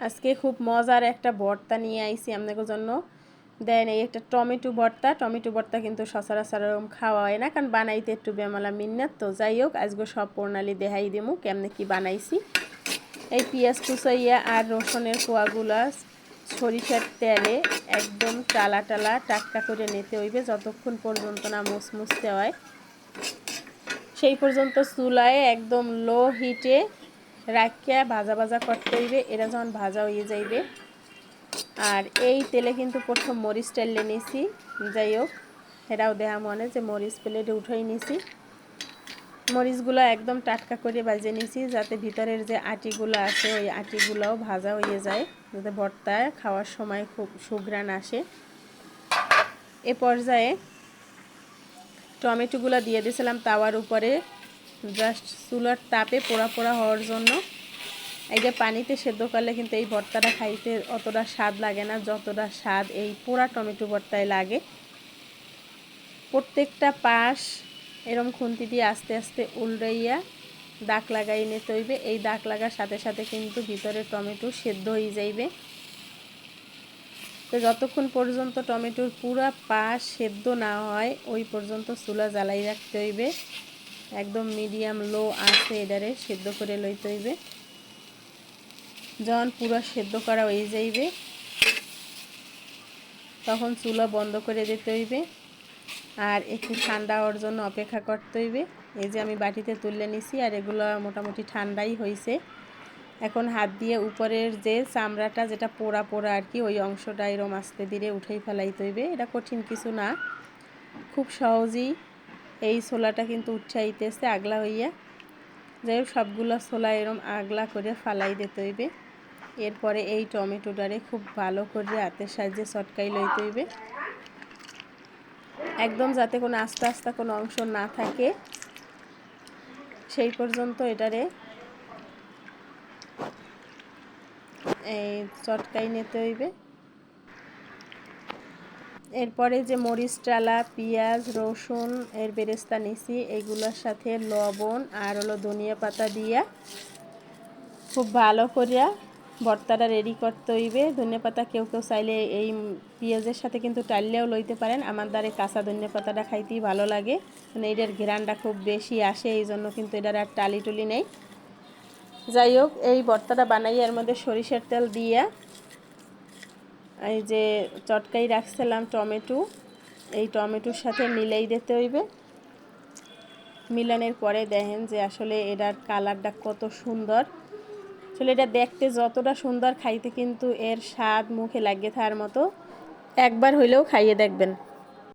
আজকে খুব মজার একটা ভর্তা নিয়ে আইছি আপনাদের জন্য। দেন এই একটা টমেটো ভর্তা কিন্তু সচরাচর এরকম খাওয়া হয় না, কারণ বানাইতে একটু বেমালা মিন্নাত। তো যাই হোক, আজকে সব প্রণালী দেখাই দেবো কেমনে কি বানাইছি। এই পেঁয়াজ কুচাইয়া আর রসুনের কোয়াগুলা সরিষার তেলে একদম টালা টাটকা করে নিতে হইবে, যতক্ষণ পর্যন্ত না মুসমুসতে হয় সেই পর্যন্ত চুলায় একদম লো হিটে রাখিয়া ভাজা করতে হইবে। এরা যখন ভাজা হয়ে যাইবে, আর এই তেলে কিন্তু প্রথম মরিচ তেলে নিছি। যাই হোক, এরাও দেহা মনে যে মরিচ প্লেটে উঠাই নিছি। মরিচগুলো একদম টাটকা করে ভাজে নিছি, যাতে ভিতরের যে আটিগুলো আছে ওই আটিগুলোও ভাজা হয়ে যায়, যাতে ভর্তায় খাওয়ার সময় খুব সুঘ্রাণ আসে। এ পর্যায়ে টমেটোগুলো দিয়ে দিয়েছিলাম তাওয়ার উপরে, জাস্ট চুলার তাপে পোড়া হওয়ার জন্য। এইটা পানিতে সেদ্ধ করলে কিন্তু এই ভর্তাটা খাইতে অতটা স্বাদ লাগে না, যতটা স্বাদ এই পোড়া টমেটো ভর্তায় লাগে। প্রত্যেকটা পাশ এরম খুন্তি দিয়ে আস্তে আস্তে উল্টাইয়া দাগ লাগাই নিতে হইবে। এই দাগ লাগার সাথে সাথে কিন্তু ভিতরে টমেটো সেদ্ধ হয়ে যাইবে। তো যতক্ষণ পর্যন্ত টমেটোর পুরা পাশ সেদ্ধ না হয় ওই পর্যন্ত চুলা জ্বালাই রাখতে হইবে। একদম মিডিয়াম লো আঁচে এটারে সেদ্ধ করে লইতে হইবে। যখন পুরো সেদ্ধ করা হয়ে যাইবে তখন চুলা বন্ধ করে দিতে হইবে, আর একটু ঠান্ডা হওয়ার জন্য অপেক্ষা করতে হইবে। এই যে আমি বাটিতে তুলে নিছি, আর এগুলো মোটামুটি ঠান্ডাই হয়েছে। এখন হাত দিয়ে উপরের যে চামড়াটা যেটা পোড়া আর কি, ওই অংশটা এরম আস্তে ধীরে উঠেই ফেলাইতে হইবে। এটা কঠিন কিছু না, খুব সহজেই এই ছোলাটা কিন্তু উঠাইতেছে আগলা হইয়া। যাই হোক, সবগুলো ছোলা এরম আগলা করে ফালাই দিতে হইবে। এরপরে এই টমেটোটারে খুব ভালো করে হাতের সাহায্যে চটকাই লইতে হইবে, একদম যাতে কোনো আস্তা কোনো অংশ না থাকে সেই পর্যন্ত এটারে এই চটকাই নিতে হইবে। এরপরে যে মরিচ ডালা, পেঁয়াজ, রসুন এর বেরেস্তা নিছি, এইগুলোর সাথে লবণ আর হলো ধনিয়া পাতা দিয়া খুব ভালো করিয়া ভর্তাটা রেডি করতে হইবে। ধনিয়া পাতা কেউ চাইলে এই পেঁয়াজের সাথে কিন্তু টাইলেও লইতে পারেন। আমার দ্বারে কাঁচা ধনিয়া পাতাটা খাইতেই ভালো লাগে, মানে এটার ঘ্রাণটা খুব বেশি আসে, এই জন্য কিন্তু এটার আর টালি নেই। যাই হোক, এই ভর্তাটা বানাই এর মধ্যে সরিষার তেল দিয়া এই যে চটকাই রাখছিলাম টমেটো, এই টমেটোর সাথে মিলাই দিতে হইবে। মিলানোর পরে দেখেন যে আসলে এটার কালারটা কত সুন্দর। আসলে এটা দেখতে যতটা সুন্দর, খাইতে কিন্তু এর স্বাদ মুখে লাগে থাকার মতো। একবার হইলেও খাইয়ে দেখবেন।